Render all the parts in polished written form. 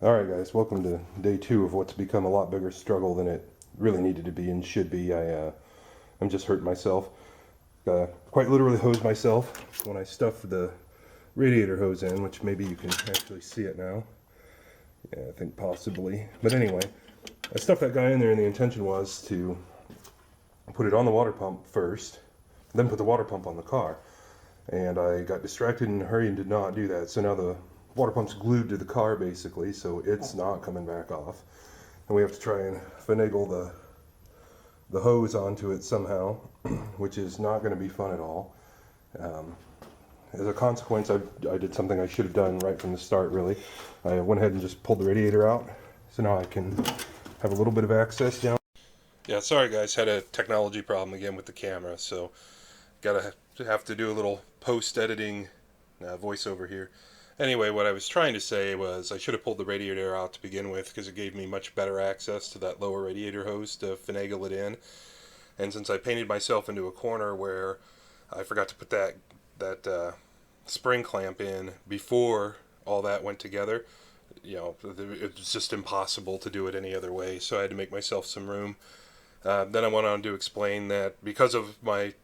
Alright guys, welcome to day 2 of what's become a lot bigger struggle than it really needed to be and should be. I'm just hurting myself. Quite literally hosed myself when I stuffed the radiator hose in, which maybe you can actually see it now. Yeah, I think possibly. But anyway, I stuffed that guy in there and the intention was to put it on the water pump first, then put the water pump on the car. And I got distracted in a hurry and did not do that. So now the water pump's glued to the car basically, so it's not coming back off. And we have to try and finagle the hose onto it somehow, which is not going to be fun at all. As a consequence, I did something I should have done right from the start, really. I went ahead and just pulled the radiator out, so now I can have a little bit of access down. Yeah, sorry guys, had a technology problem again with the camera, so gotta have to do a little post-editing voiceover here. Anyway, what I was trying to say was I should have pulled the radiator out to begin with because it gave me much better access to that lower radiator hose to finagle it in. And since I painted myself into a corner where I forgot to put that spring clamp in before all that went together, it was just impossible to do it any other way. So I had to make myself some room. Then I went on to explain that because of my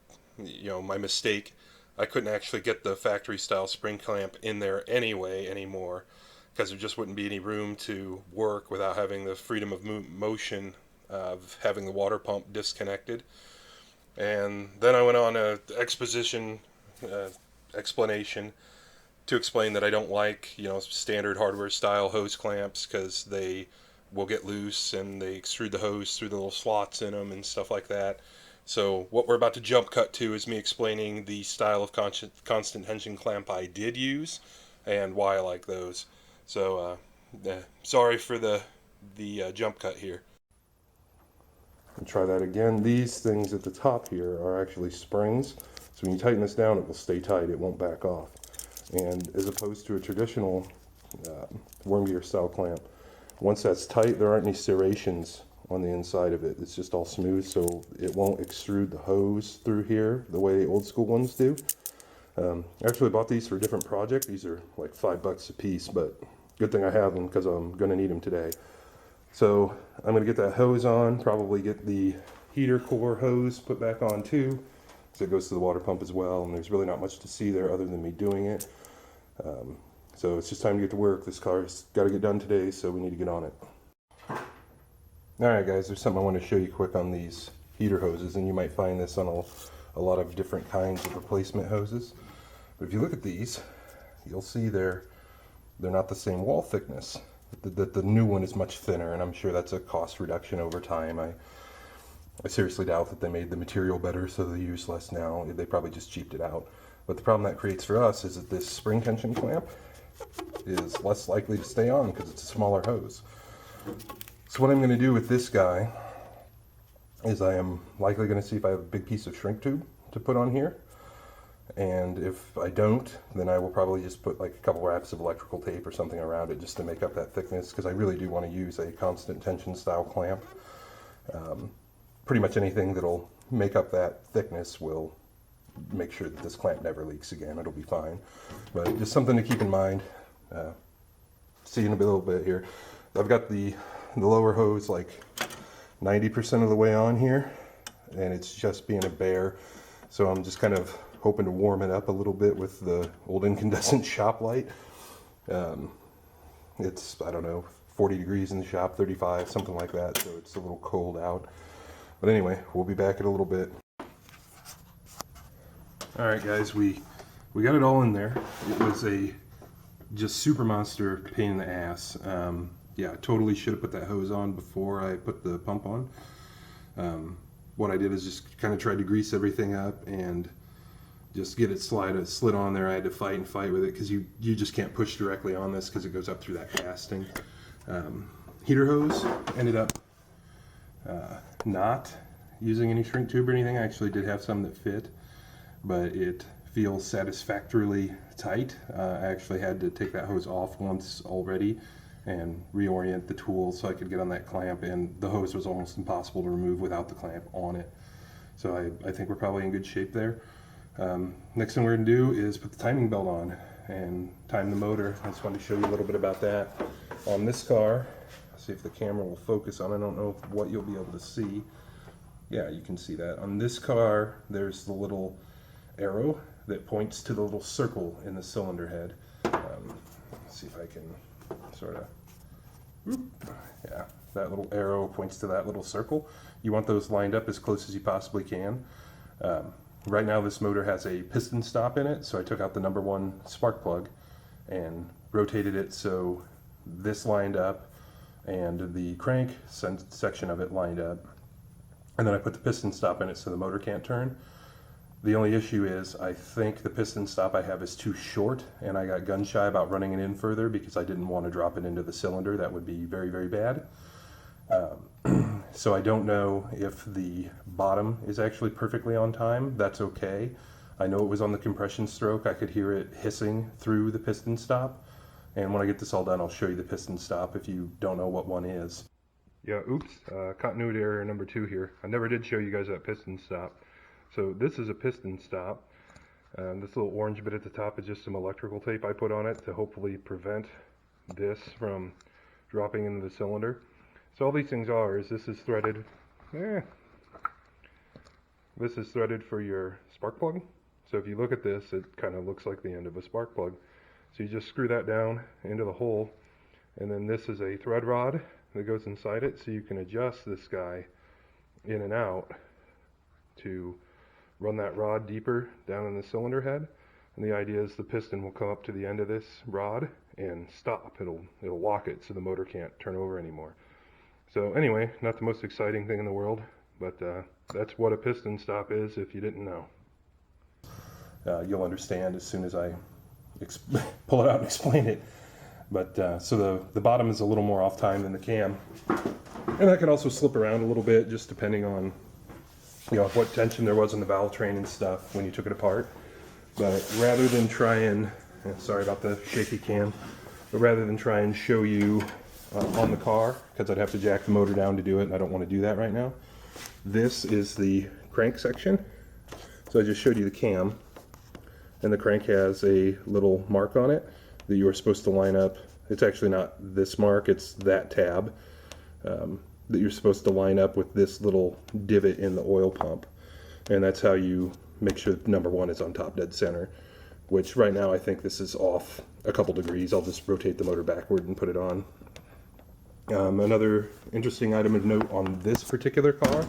mistake, I couldn't actually get the factory style spring clamp in there anymore because there just wouldn't be any room to work without having the freedom of motion of having the water pump disconnected. And then I went on a explanation to explain that I don't like standard hardware style hose clamps because they will get loose and they extrude the hose through the little slots in them and stuff like that. So what we're about to jump cut to is me explaining the style of constant tension clamp I did use and why I like those. So sorry for the jump cut here. And try that again. These things at the top here are actually springs. So when you tighten this down, it will stay tight. It won't back off. And as opposed to a traditional worm gear style clamp, once that's tight, there aren't any serrations on the inside of it. It's just all smooth, so it won't extrude the hose through here the way old school ones do. I actually bought these for a different project. These are like $5 a piece, but good thing I have them because I'm going to need them today. So I'm going to get that hose on, probably get the heater core hose put back on too, so it goes to the water pump as well, and there's really not much to see there other than me doing it. So it's just time to get to work. This car's got to get done today, so we need to get on it. Alright guys, there's something I want to show you quick on these heater hoses, and you might find this on a lot of different kinds of replacement hoses. But if you look at these, you'll see they're not the same wall thickness. The new one is much thinner, and I'm sure that's a cost reduction over time. I seriously doubt that they made the material better so they use less now. They probably just cheaped it out. But the problem that creates for us is that this spring tension clamp is less likely to stay on because it's a smaller hose. So what I'm going to do with this guy is I am likely going to see if I have a big piece of shrink tube to put on here. And if I don't, then I will probably just put like a couple wraps of electrical tape or something around it just to make up that thickness, because I really do want to use a constant tension style clamp. Pretty much anything that'll make up that thickness will make sure that this clamp never leaks again. It'll be fine. But just something to keep in mind. See you in a little bit here. I've got the lower hose like 90% of the way on here, and it's just being a bear. So I'm just kind of hoping to warm it up a little bit with the old incandescent shop light. It's, I don't know, 40 degrees in the shop, 35, something like that. So it's a little cold out. But anyway, we'll be back in a little bit. All right, guys, we got it all in there. It was a just super monster pain in the ass. Yeah, I totally should have put that hose on before I put the pump on. What I did is just kind of tried to grease everything up and just get it slid on there. I had to fight with it because you just can't push directly on this because it goes up through that casting. Heater hose ended up not using any shrink tube or anything. I actually did have some that fit, but it feels satisfactorily tight. I actually had to take that hose off once already and reorient the tool so I could get on that clamp, and the hose was almost impossible to remove without the clamp on it. So I think we're probably in good shape there. Next thing we're going to do is put the timing belt on and time the motor. I just wanted to show you a little bit about that. on this car, see if the camera will focus on, I don't know what you'll be able to see. Yeah, you can see that. On this car, there's the little arrow that points to the little circle in the cylinder head. Let's see if I can sort of, yeah, that little arrow points to that little circle. You want those lined up as close as you possibly can. Right now this motor has a piston stop in it, so I took out the number 1 spark plug and rotated it so this lined up and the crank section of it lined up. And then I put the piston stop in it so the motor can't turn. The only issue is I think the piston stop I have is too short, and I got gun shy about running it in further because I didn't want to drop it into the cylinder. That would be very, very bad. So I don't know if the bottom is actually perfectly on time. That's okay. I know it was on the compression stroke. I could hear it hissing through the piston stop. And when I get this all done, I'll show you the piston stop if you don't know what one is. Yeah, oops, continuity error number 2 here. I never did show you guys that piston stop. So this is a piston stop. This little orange bit at the top is just some electrical tape I put on it to hopefully prevent this from dropping into the cylinder. So all these things are is this is threaded. This is threaded for your spark plug. So if you look at this, it kind of looks like the end of a spark plug. So you just screw that down into the hole, and then this is a thread rod that goes inside it, so you can adjust this guy in and out to run that rod deeper down in the cylinder head. And the idea is the piston will come up to the end of this rod and stop. It'll lock it so the motor can't turn over anymore. So anyway, not the most exciting thing in the world, but that's what a piston stop is if you didn't know. You'll understand as soon as I pull it out and explain it. But so the bottom is a little more off time than the cam, and that can also slip around a little bit just depending on what tension there was in the valve train and stuff when you took it apart. But rather than try and sorry about the shaky cam, but rather than try and show you on the car, because I'd have to jack the motor down to do it, and I don't want to do that right now. This is the crank section. So I just showed you the cam, and the crank has a little mark on it that you are supposed to line up. It's actually not this mark, it's that tab that you're supposed to line up with this little divot in the oil pump. And that's how you make sure number 1 is on top dead center, which right now I think this is off a couple degrees. I'll just rotate the motor backward and put it on. Another interesting item of note on this particular car,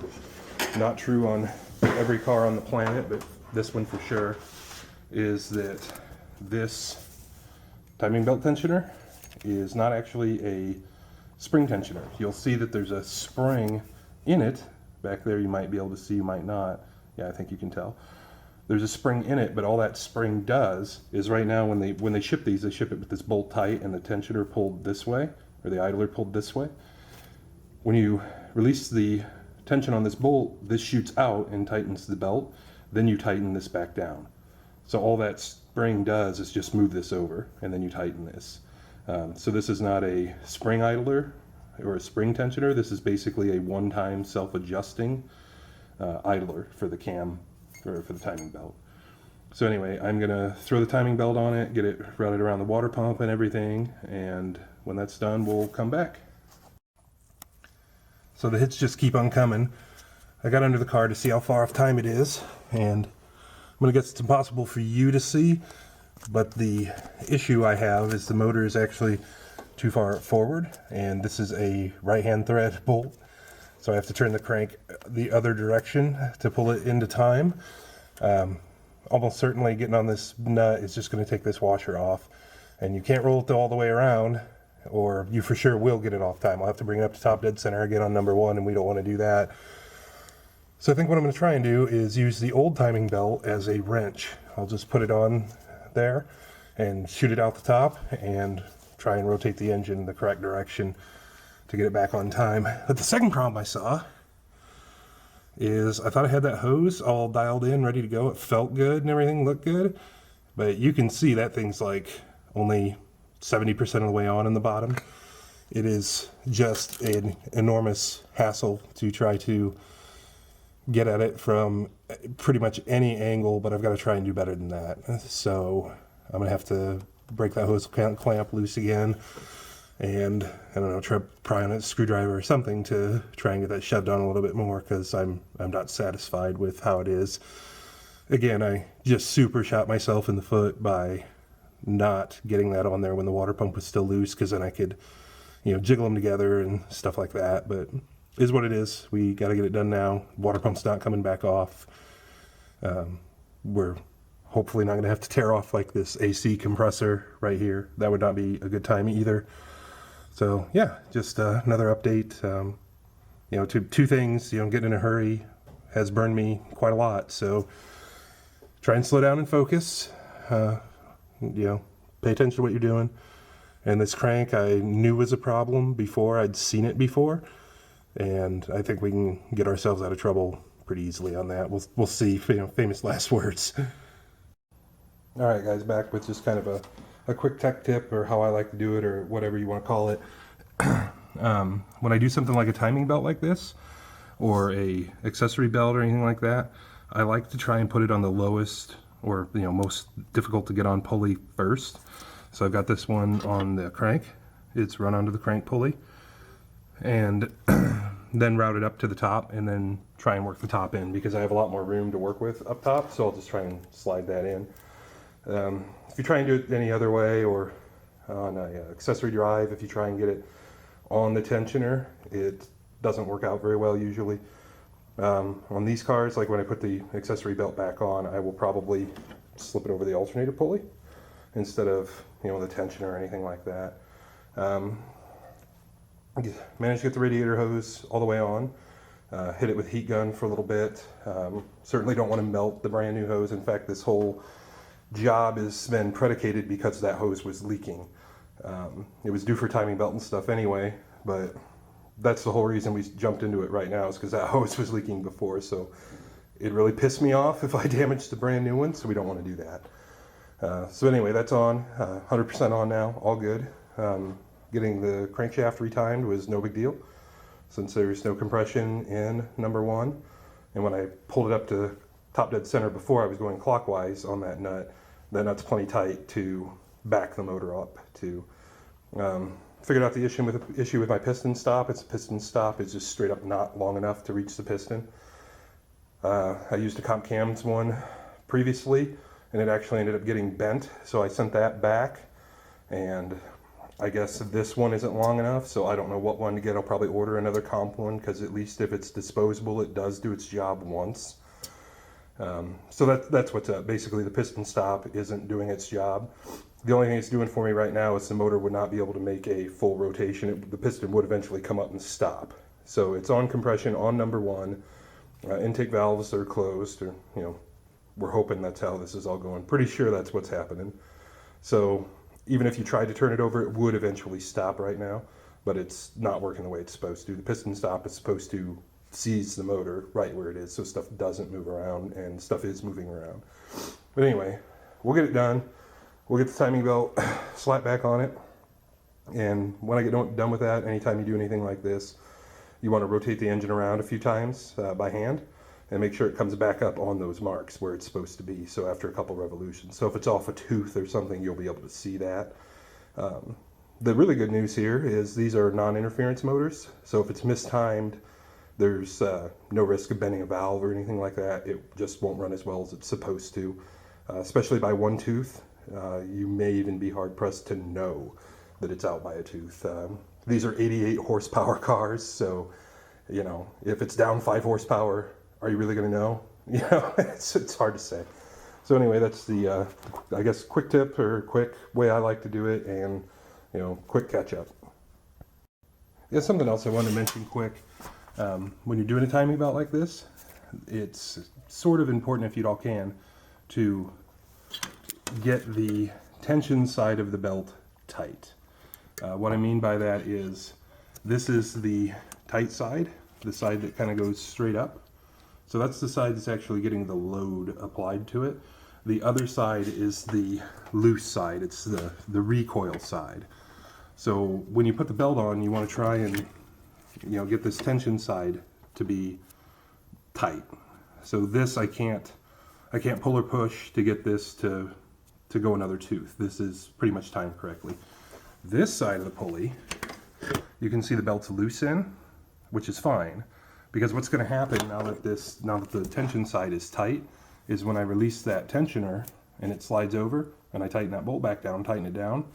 not true on every car on the planet, but this one for sure, is that this timing belt tensioner is not actually a spring tensioner. You'll see that there's a spring in it. Back there you might be able to see, you might not. Yeah, I think you can tell. There's a spring in it, but all that spring does is right now when they ship these, they ship it with this bolt tight and the tensioner pulled this way, or the idler pulled this way. When you release the tension on this bolt, this shoots out and tightens the belt. Then you tighten this back down. So all that spring does is just move this over, and then you tighten this. So this is not a spring idler or a spring tensioner. This is basically a one-time self-adjusting idler for the cam, or for the timing belt. So anyway, I'm gonna throw the timing belt on it, get it routed around the water pump and everything, and when that's done, we'll come back. So the hits just keep on coming. I got under the car to see how far off time it is, and I'm gonna guess it's impossible for you to see, but the issue I have is the motor is actually too far forward, and this is a right-hand thread bolt, so I have to turn the crank the other direction to pull it into time. Almost certainly getting on this nut is just going to take this washer off, and you can't roll it all the way around, or you for sure will get it off time. I'll have to bring it up to top dead center again on number 1, and we don't want to do that. So I think what I'm going to try and do is use the old timing belt as a wrench. I'll just put it on there and shoot it out the top and try and rotate the engine in the correct direction to get it back on time. But the second problem I saw is I thought I had that hose all dialed in, ready to go. It felt good and everything looked good, but you can see that thing's like only 70% of the way on in the bottom. It is just an enormous hassle to try to get at it from pretty much any angle, but I've got to try and do better than that. So I'm gonna have to break that hose clamp loose again and I don't know, try pry on a screwdriver or something to try and get that shoved on a little bit more, because I'm not satisfied with how it is. Again, I just super shot myself in the foot by not getting that on there when the water pump was still loose, because then I could, jiggle them together and stuff like that. But is what it is. We got to get it done now. Water pump's not coming back off. We're hopefully not going to have to tear off like this AC compressor right here. That would not be a good time either. So yeah, just another update. Two things. Getting in a hurry has burned me quite a lot. So try and slow down and focus. Pay attention to what you're doing. And this crank I knew was a problem before. I'd seen it before, and I think we can get ourselves out of trouble pretty easily on that. We'll see. Famous last words. All right, guys, back with just kind of a quick tech tip, or how I like to do it, or whatever you want to call it. When I do something like a timing belt like this, or a accessory belt or anything like that, I like to try and put it on the lowest, or most difficult to get on pulley first. So I've got this one on the crank. It's run onto the crank pulley, and then route it up to the top, and then try and work the top in, because I have a lot more room to work with up top. So I'll just try and slide that in. If you try and do it any other way, or on a accessory drive, if you try and get it on the tensioner, it doesn't work out very well usually. On these cars, like when I put the accessory belt back on, I will probably slip it over the alternator pulley instead of the tensioner or anything like that. Managed to get the radiator hose all the way on. Hit it with heat gun for a little bit. Certainly don't want to melt the brand new hose. In fact, this whole job has been predicated because that hose was leaking. It was due for timing belt and stuff anyway, but that's the whole reason we jumped into it right now, is because that hose was leaking before. So it really pissed me off if I damaged the brand new one, so we don't want to do that. So anyway, that's on, 100% on now, all good. Getting the crankshaft retimed was no big deal, since there's no compression in number one. And when I pulled it up to top dead center before, I was going clockwise on that nut. That nut's plenty tight to back the motor up to. Figured out the issue with my piston stop. It's a piston stop. It's just straight up not long enough to reach the piston. I used a Comp Cams one previously, and it actually ended up getting bent, so I sent that back, and I guess this one isn't long enough, so I don't know what one to get. I'll probably order another Comp one, because at least if it's disposable, it does do its job once. So that's what's up. Basically, the piston stop isn't doing its job. The only thing it's doing for me right now is the motor would not be able to make a full rotation. The piston would eventually come up and stop. So it's on compression on number one. Intake valves are closed, or we're hoping that's how this is all going. Pretty sure that's what's happening. So even if you tried to turn it over, it would eventually stop right now, but it's not working the way it's supposed to. The piston stop is supposed to seize the motor right where it is, so stuff doesn't move around, and stuff is moving around. But anyway, we'll get it done. We'll get the timing belt slap back on it. And when I get done with that, anytime you do anything like this, you want to rotate the engine around a few times by hand, and make sure it comes back up on those marks where it's supposed to be. So after a couple revolutions. So if it's off a tooth or something, you'll be able to see that. The really good news here is these are non-interference motors. So if it's mistimed, there's no risk of bending a valve or anything like that. It just won't run as well as it's supposed to, especially by one tooth. You may even be hard pressed to know that it's out by a tooth. These are 88 horsepower cars, so if it's down 5 horsepower, are you really going to know? It's hard to say. So anyway, that's the I guess quick tip, or quick way I like to do it, and quick catch up. Yeah, something else I wanted to mention quick. When you're doing a timing belt like this, it's sort of important, if you all can, to get the tension side of the belt tight. What I mean by that is, this is the tight side, the side that kind of goes straight up. So that's the side that's actually getting the load applied to it. The other side is the loose side. It's the recoil side. So when you put the belt on, you want to try and get this tension side to be tight. So this I can't pull or push to get this to go another tooth. This is pretty much timed correctly. This side of the pulley, you can see the belt's loose in, which is fine, because what's going to happen now that the tension side is tight is when I release that tensioner and it slides over and I tighten that bolt back down, tighten it down,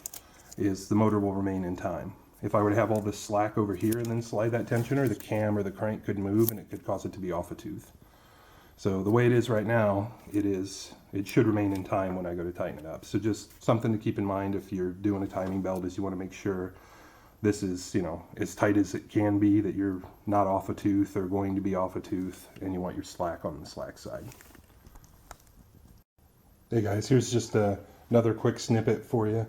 is the motor will remain in time. If I were to have all this slack over here and then slide that tensioner, the cam or the crank could move and it could cause it to be off a tooth. So the way it is right now, it should remain in time when I go to tighten it up. So just something to keep in mind if you're doing a timing belt is you want to make sure this is, you know, as tight as it can be, that you're not off a tooth or going to be off a tooth, and you want your slack on the slack side. Hey guys, here's just another quick snippet for you.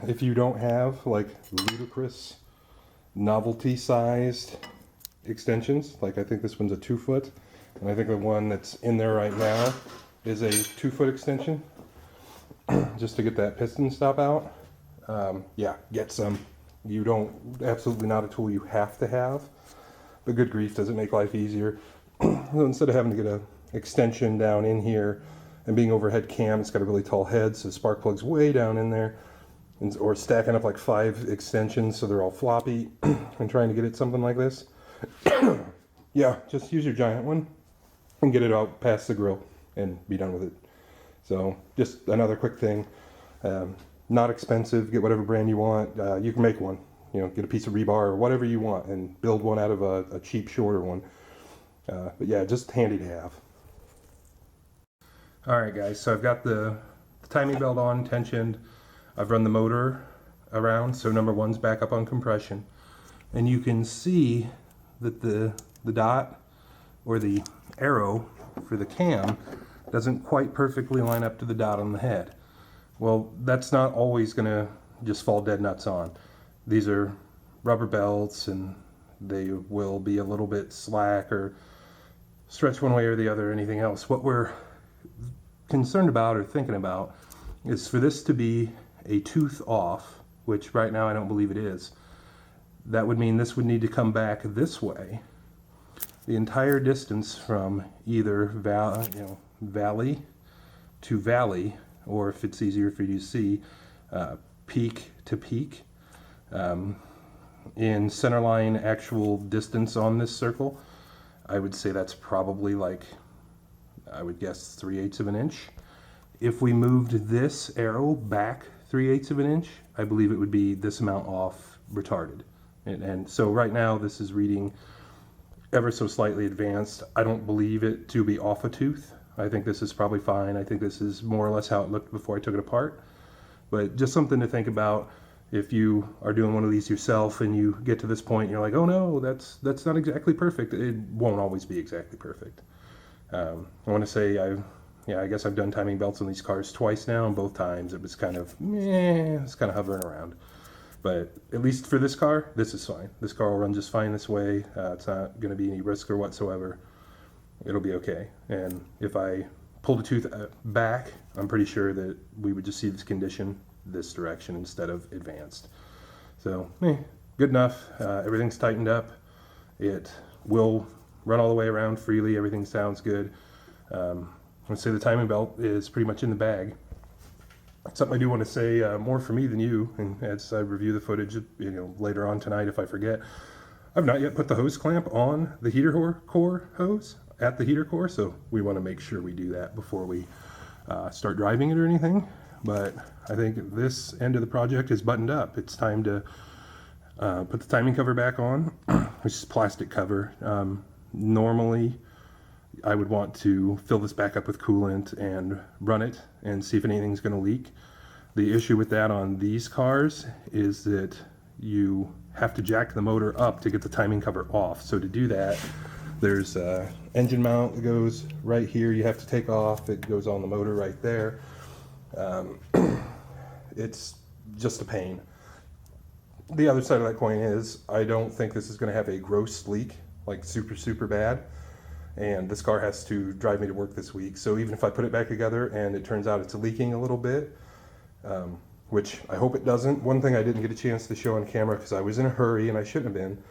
If you don't have like ludicrous novelty sized extensions, like I think this one's a 2 foot, and I think the one that's in there right now is a 2 foot extension, just to get that piston stop out. Yeah, get some. You don't, absolutely not a tool you have to have, but good grief, does it make life easier. So instead of having to get an extension down in here and being overhead cam, it's got a really tall head, so spark plug's way down in there, or stacking up like 5 extensions so they're all floppy and trying to get it something like this. Yeah, just use your giant one and get it out past the grill and be done with it. So just another quick thing. Not expensive, get whatever brand you want. You can make one, you know, get a piece of rebar or whatever you want and build one out of a cheap shorter one. But yeah, just handy to have. Alright guys, so I've got the timing belt on, tensioned. I've run the motor around, so number one's back up on compression. And you can see that the dot or the arrow for the cam doesn't quite perfectly line up to the dot on the head. Well, that's not always going to just fall dead nuts on. These are rubber belts and they will be a little bit slack or stretch one way or the other or anything else. What we're concerned about or thinking about is for this to be a tooth off, which right now I don't believe it is. That would mean this would need to come back this way the entire distance from either valley to valley, or if it's easier for you to see, peak to peak. In centerline actual distance on this circle, I would say that's probably like, I would guess 3/8 of an inch. If we moved this arrow back 3/8 of an inch, I believe it would be this amount off retarded. And so right now this is reading ever so slightly advanced. I don't believe it to be off a tooth. I think this is probably fine. I think this is more or less how it looked before I took it apart. But just something to think about if you are doing one of these yourself and you get to this point and you're like, oh no, that's not exactly perfect. It won't always be exactly perfect. I want to say I guess I've done timing belts on these cars twice now, and both times it was kind of hovering around. But at least for this car, this is fine. This car will run just fine this way. It's not going to be any risk or whatsoever. It'll be okay. And if I pulled the tooth back, I'm pretty sure that we would just see this condition this direction instead of advanced. So, good enough. Everything's tightened up. It will run all the way around freely. Everything sounds good. Let's say the timing belt is pretty much in the bag. Something I do want to say, more for me than you, and as I review the footage, later on tonight if I forget, I've not yet put the hose clamp on the heater core hose at the heater core, so we want to make sure we do that before we start driving it or anything. But I think this end of the project is buttoned up. It's time to put the timing cover back on, which is plastic cover. Normally, I would want to fill this back up with coolant and run it and see if anything's going to leak. The issue with that on these cars is that you have to jack the motor up to get the timing cover off. So to do that, there's an engine mount that goes right here. You have to take off. It goes on the motor right there. It's just a pain. The other side of that coin is I don't think this is going to have a gross leak, like super bad. And this car has to drive me to work this week. So even if I put it back together and it turns out it's leaking a little bit, which I hope it doesn't. One thing I didn't get a chance to show on camera because I was in a hurry and I shouldn't have been,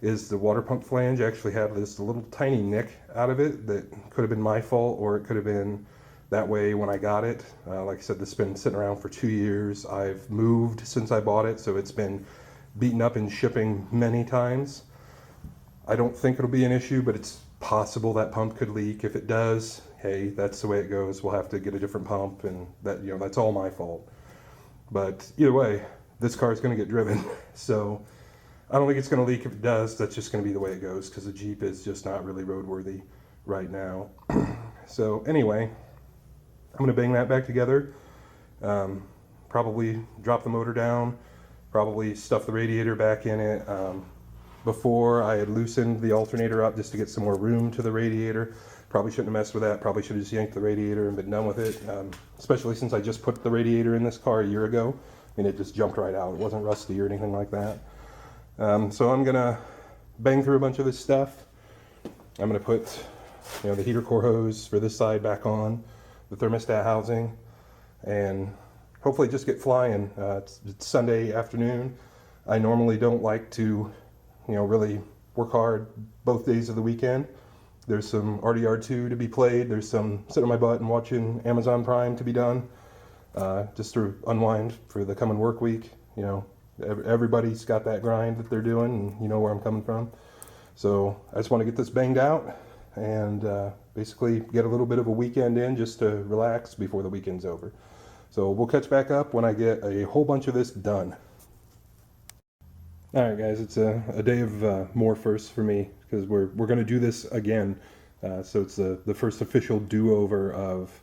is the water pump flange actually had this little tiny nick out of it that could have been my fault, or it could have been That way, when I got it, like I said, this has been sitting around for 2 years. I've moved since I bought it, so it's been beaten up in shipping many times. I don't think it'll be an issue, but it's possible that pump could leak. If it does, hey, that's the way it goes. We'll have to get a different pump, and that, you know, that's all my fault. But either way, this car is going to get driven, so I don't think it's going to leak. If it does, that's just going to be the way it goes, because the Jeep is just not really roadworthy right now. So anyway, I'm going to bang that back together, probably drop the motor down, probably stuff the radiator back in it. Before, I had loosened the alternator up just to get some more room to the radiator. Probably shouldn't have messed with that. Probably should have just yanked the radiator and been done with it, especially since I just put the radiator in this car a year ago, and it just jumped right out. It wasn't rusty or anything like that. So I'm going to bang through a bunch of this stuff. I'm going to put, you know, the heater core hose for this side back on, the thermostat housing, and hopefully just get flying. It's Sunday afternoon. I normally don't like to, you know, really work hard both days of the weekend. There's some RDR2 to be played. There's some sitting on my butt and watching Amazon Prime to be done, just to unwind for the coming work week. You know, everybody's got that grind that they're doing, and you know where I'm coming from. So I just want to get this banged out and basically get a little bit of a weekend in just to relax before the weekend's over. So we'll catch back up when I get a whole bunch of this done. All right, guys, it's a day of more firsts for me, because we're going to do this again. So it's the first official do-over of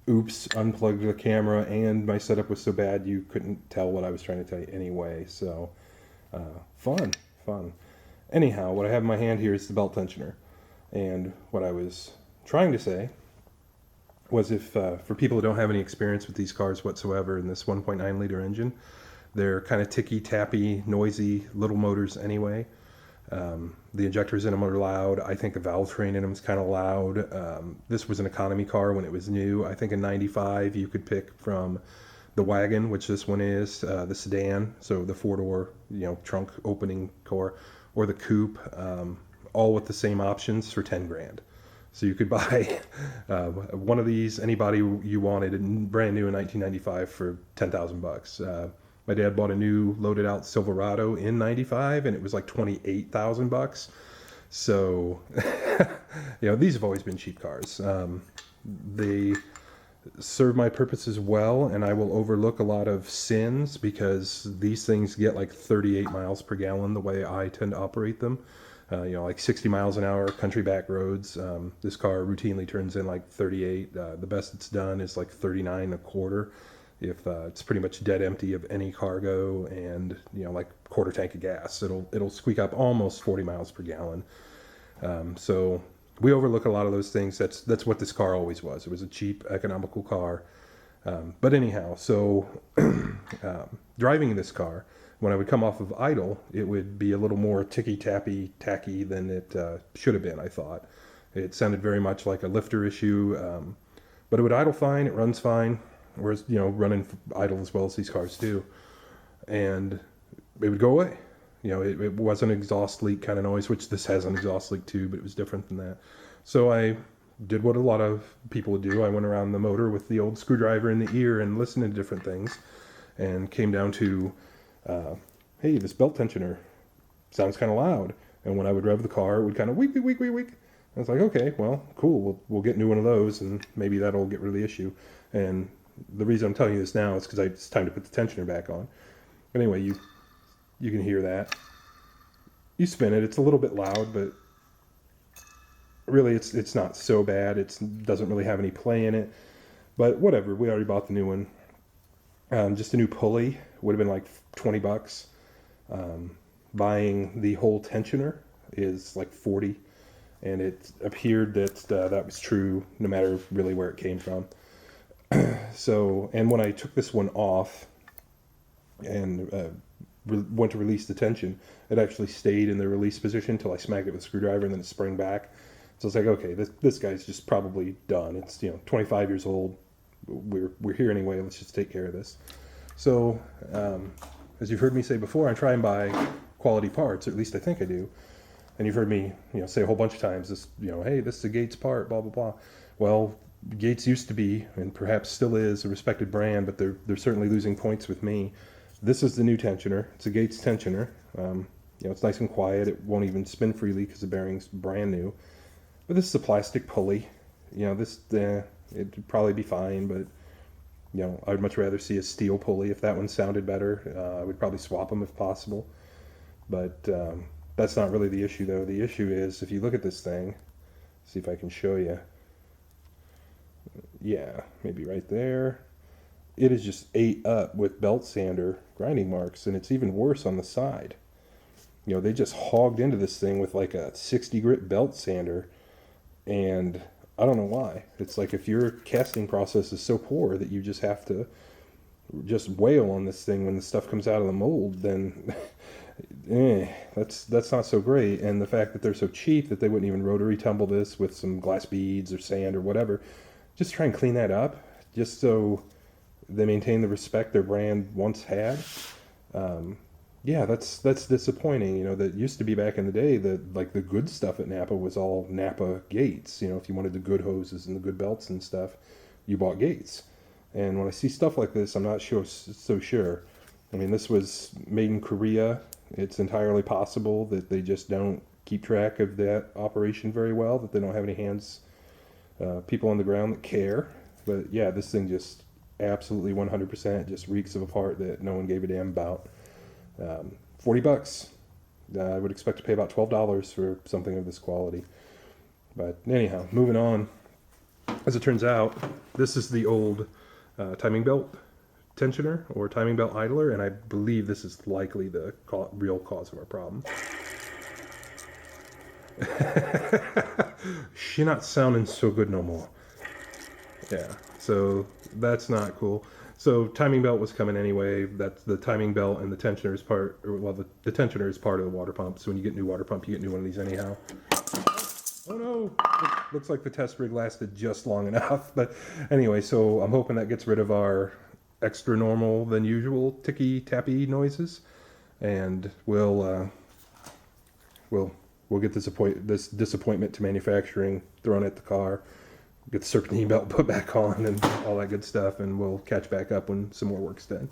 oops, unplugged the camera, and my setup was so bad you couldn't tell what I was trying to tell you anyway. So fun. Anyhow, what I have in my hand here is the belt tensioner. And what I was trying to say was, if for people who don't have any experience with these cars whatsoever in this 1.9 liter engine, they're kind of ticky, tappy, noisy little motors anyway. The injectors in them are loud. I think the valve train in them is kind of loud. This was an economy car when it was new. I think in 95 you could pick from the wagon, which this one is, the sedan, so the 4-door, you know, trunk opening car, or the coupe, all with the same options for 10 grand. So you could buy one of these, anybody you wanted, brand new in 1995 for 10,000 bucks. My dad bought a new loaded out Silverado in 95, and it was like 28,000 bucks. So, you know, these have always been cheap cars. They serve my purposes well, and I will overlook a lot of sins because these things get like 38 miles per gallon the way I tend to operate them. You know, like 60 miles an hour, country back roads. This car routinely turns in like 38. The best it's done is like 39 and a quarter. If it's pretty much dead empty of any cargo, and you know, like quarter tank of gas, it'll squeak up almost 40 miles per gallon. So we overlook a lot of those things. That's what this car always was. It was a cheap, economical car. But anyhow, so driving this car, when I would come off of idle, it would be a little more ticky-tappy, tacky than it should have been, I thought. It sounded very much like a lifter issue, but it would idle fine, it runs fine, whereas, you know, running idle as well as these cars do. And it would go away. You know, it wasn't an exhaust leak kind of noise, which this has an exhaust leak too, but it was different than that. So I did what a lot of people would do. I went around the motor with the old screwdriver in the ear and listened to different things, and came down to, hey, this belt tensioner sounds kind of loud. And when I would rev the car, it would kind of weak. I was like, okay, well, cool. We'll get new one of those, and maybe that'll get rid of the issue. And the reason I'm telling you this now is because it's time to put the tensioner back on. Anyway, you can hear that. You spin it. It's a little bit loud, but really it's not so bad. It doesn't really have any play in it. But whatever. We already bought the new one. Just a new pulley would have been like 20 bucks. Buying the whole tensioner is like 40. And it appeared that that was true no matter really where it came from. So, and when I took this one off and went to release the tension, it actually stayed in the release position until I smacked it with a screwdriver, and then it sprang back. So it's like, okay, this guy's just probably done. It's, you know, 25 years old. We're here anyway. Let's just take care of this. So, as you've heard me say before, I try and buy quality parts, or at least I think I do. And you've heard me, you know, say a whole bunch of times, this, you know, hey, this is a Gates part, blah blah blah. Well, Gates used to be, and perhaps still is, a respected brand, but they're certainly losing points with me. This is the new tensioner. It's a Gates tensioner. It's nice and quiet. It won't even spin freely because the bearing's brand new. But this is a plastic pulley. It'd probably be fine, but I would much rather see a steel pulley. If that one sounded better, I would probably swap them if possible. But that's not really the issue, though. The issue is, if you look at this thing, see if I can show you. Yeah, maybe right there. It is just ate up with belt sander grinding marks, and it's even worse on the side. They just hogged into this thing with like a 60 grit belt sander, and I don't know why. It's like if your casting process is so poor that you just have to just wail on this thing when the stuff comes out of the mold, then that's not so great. And the fact that they're so cheap that they wouldn't even rotary tumble this with some glass beads or sand or whatever, just try and clean that up, just so they maintain the respect their brand once had. That's disappointing. That used to be back in the day that like the good stuff at Napa was all Napa Gates. If you wanted the good hoses and the good belts and stuff, you bought Gates. And when I see stuff like this, I'm not so sure. I mean, this was made in Korea. It's entirely possible that they just don't keep track of that operation very well, that they don't have any people on the ground that care. But yeah, this thing just absolutely 100% just reeks of a part that no one gave a damn about. $40. I would expect to pay about $12 for something of this quality. But anyhow, moving on. As it turns out, this is the old timing belt tensioner or timing belt idler, and I believe this is likely the real cause of our problem. She not sounding so good no more. Yeah, so that's not cool. So timing belt was coming anyway. That's the timing belt, and the tensioner is the tensioner is part of the water pump. So when you get a new water pump, you get a new one of these anyhow. Oh no! It looks like the test rig lasted just long enough. But anyway, so I'm hoping that gets rid of our extra normal than usual ticky tappy noises, and we'll get this disappointment to manufacturing thrown at the car, get the serpentine belt put back on and all that good stuff, and we'll catch back up when some more work's done.